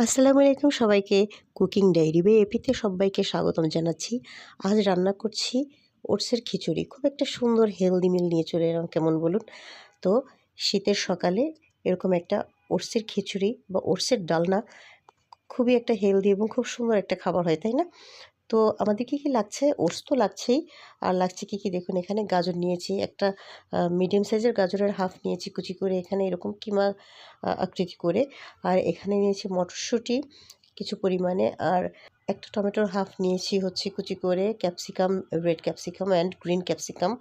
আসসালামু আলাইকুম সবাইকে। কুকিং ডায়েরি বাই এপিতে সবাইকে স্বাগতম জানাচ্ছি। আজ রান্না করছি ওটসের খিচুড়ি। খুব একটা সুন্দর হেলদি মিল নিয়ে চলে এলাম, কেমন বলুন? তো শীতের সকালে এরকম একটা ওটসের খিচুড়ি বা ওটসের ডালনা খুবই একটা হেলদি এবং খুব সুন্দর একটা খাবার হয়, তাই না? তো আমাদের কী লাগছে? ওটস তো লাগছেই। আর লাগছে কী দেখুন, এখানে গাজর নিয়েছি একটা মিডিয়াম সাইজের গাজরের হাফ নিয়েছি কুচি করে, এখানে এরকম কিমা আকৃতি করে। আর এখানে নিয়েছি মটরশুঁটি কিছু পরিমাণে, আর একটা টমেটোর হাফ নিয়েছি হচ্ছে কুচি করে, capsicum, red capsicum and green capsicum,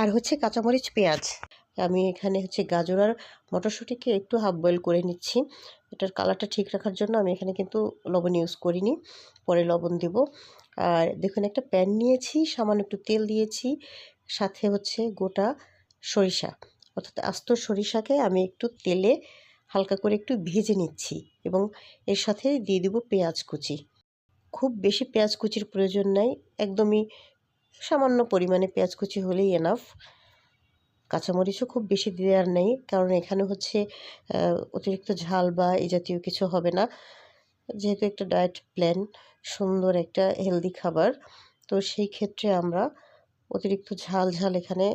আর হচ্ছে কাঁচামরিচ, পেঁয়াজ। আমি এখানে হচ্ছে গাজর আর মটরশুঁটিকে একটু হাফ বয়েল করে নিচ্ছি। এটার কালারটা ঠিক রাখার জন্য আমি এখানে কিন্তু লবণ ইউজ করিনি, পরে লবণ দেব। আর দেখুন, একটা প্যান নিয়েছি, সামান্য একটু তেল দিয়েছি, সাথে হচ্ছে গোটা সরিষা, অর্থাৎ আস্ত সরিষাকে আমি একটু তেলে হালকা করে একটু ভেজে নিচ্ছি, এবং এর সাথে দিয়ে দেব পেঁয়াজ কুচি। খুব বেশি পেঁয়াজ কুচির প্রয়োজন নাই, একদমই সামান্য পরিমাণে পেঁয়াজ কুচি হলেই এনাফ। কাঁচামরিচও খুব বেশি দেওয়ার নেই, কারণ এখানে হচ্ছে অতিরিক্ত ঝাল বা এই জাতীয় কিছু হবে না, যেহেতু একটা ডায়েট প্ল্যান, সুন্দর একটা হেলদি খাবার। তো সেই ক্ষেত্রে আমরা অতিরিক্ত ঝাল এখানে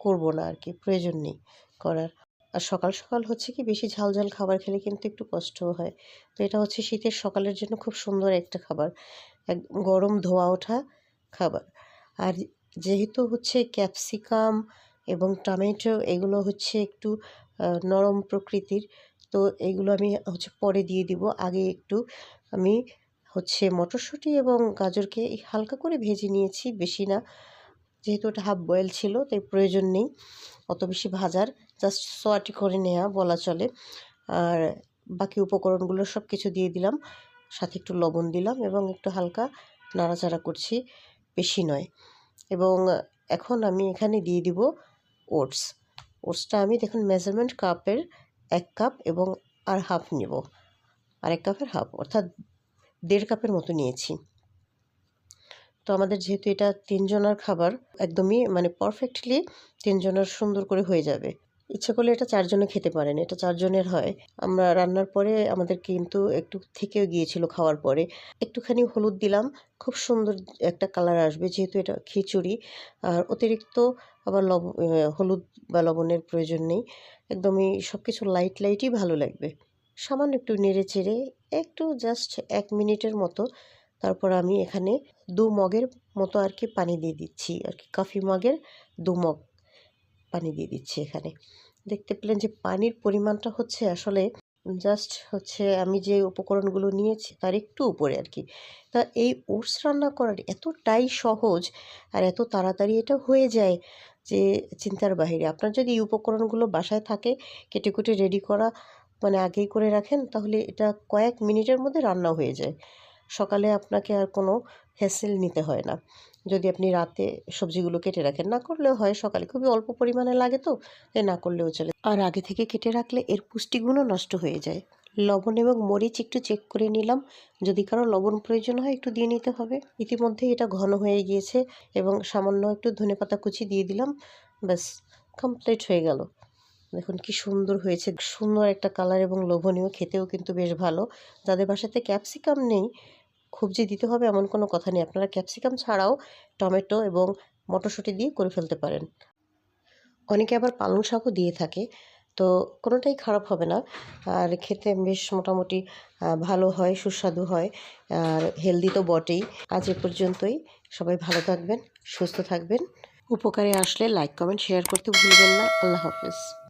করব না আর কি, প্রয়োজন নেই করার। আর সকাল সকাল হচ্ছে কি, বেশি ঝাল খাবার খেলে কিন্তু একটু কষ্টও হয়। তো এটা হচ্ছে শীতের সকালের জন্য খুব সুন্দর একটা খাবার, এক গরম ধোয়া ওঠা খাবার। আর যেহেতু হচ্ছে ক্যাপসিকাম এবং টমেটো এগুলো হচ্ছে একটু নরম প্রকৃতির, তো এগুলো আমি হচ্ছে পরে দিয়ে দিব। আগে একটু আমি হচ্ছে মটরশুঁটি এবং গাজরকে হালকা করে ভেজে নিয়েছি, বেশি না, যেহেতু ওটা হাফ বয়েল ছিল তাই প্রয়োজন নেই অত বেশি ভাজার, জাস্ট সোয়াটি করে নেওয়া বলা চলে। আর বাকি উপকরণগুলো সব কিছু দিয়ে দিলাম, সাথে একটু লবণ দিলাম এবং একটু হালকা নাড়াচাড়া করছি, বেশি নয়। এবং এখন আমি এখানে দিয়ে দিব ওটস। ওটসটা আমি দেখুন মেজারমেন্ট কাপের 1 কাপ এবং আর হাফ নেব, আর 1 কাপের হাফ, অর্থাৎ 1.5 কাপের মতো নিয়েছি। তো আমাদের যেহেতু এটা 3 জনের খাবার, একদমই মানে পারফেক্টলি 3 জনের সুন্দর করে হয়ে যাবে। ইচ্ছে করলে এটা 4 জনে খেতে পারেন, এটা 4 জনের হয়। আমরা রান্নার পরে আমাদের কিন্তু একটু থেকেও গিয়েছিল খাওয়ার পরে। একটুখানি হলুদ দিলাম, খুব সুন্দর একটা কালার আসবে, যেহেতু এটা খিচুড়ি। আর অতিরিক্ত আবার হলুদ বা লবণের প্রয়োজন নেই, একদমই সব কিছু লাইটই ভালো লাগবে। সামান্য একটু নেড়ে চেড়ে একটু জাস্ট 1 মিনিটের মতো, তারপর আমি এখানে 2 মগের মতো আর কি পানি দিয়ে দিচ্ছি, আর কি কফি মগের 2 মগ পানি দিয়ে দিচ্ছি এখানে। দেখতে পেলেন যে পানির পরিমাণটা হচ্ছে আসলে জাস্ট হচ্ছে আমি যে উপকরণগুলো নিয়েছি তার একটু উপরে আর কি। তা এই ওটস রান্না করার এতটাই সহজ আর এত তাড়াতাড়ি এটা হয়ে যায় যে চিন্তার বাহিরে। আপনার যদি এই উপকরণগুলো বাসায় থাকে, কেটে কুটে রেডি করা, মানে আগেই করে রাখেন, তাহলে এটা কয়েক মিনিটের মধ্যে রান্না হয়ে যায়। সকালে আপনাকে আর কোনো হ্যাসেল নিতে হয় না, যদি আপনি রাতে সবজিগুলো কেটে রাখেন। না করলেও হয়, সকালে খুবই অল্প পরিমাণে লাগে, তো তাই না করলেও চলে। আর আগে থেকে কেটে রাখলে এর পুষ্টিগুণও নষ্ট হয়ে যায়। লবণ এবং মরিচ একটু চেক করে নিলাম, যদি কারো লবণ প্রয়োজন হয় একটু দিয়ে নিতে হবে। ইতিমধ্যেই এটা ঘন হয়ে গিয়েছে, এবং সামান্য একটু ধনেপাতা কুচি দিয়ে দিলাম, ব্যাস কমপ্লিট হয়ে গেল। দেখুন কি সুন্দর হয়েছে, সুন্দর একটা কালার এবং লোভনীয়, খেতেও কিন্তু বেশ ভালো। যাদের বাসাতে ক্যাপসিকাম নেই, খুব যে দিতে হবে এমন কোনো কথা নেই, আপনারা ক্যাপসিকাম ছাড়াও টমেটো এবং মটরশুঁটি দিয়ে করে ফেলতে পারেন। অনেকে আবার পালং শাকও দিয়ে থাকে, তো কোনোটাই খারাপ হবে না, আর খেতে বেশ মোটামুটি ভালো হয়, সুস্বাদু হয়, আর হেলদি তো বটেই। আজ এ পর্যন্তই, সবাই ভালো থাকবেন, সুস্থ থাকবেন। উপকারে আসলে লাইক, কমেন্ট, শেয়ার করতে ভুলবেন না। আল্লাহ হাফেজ।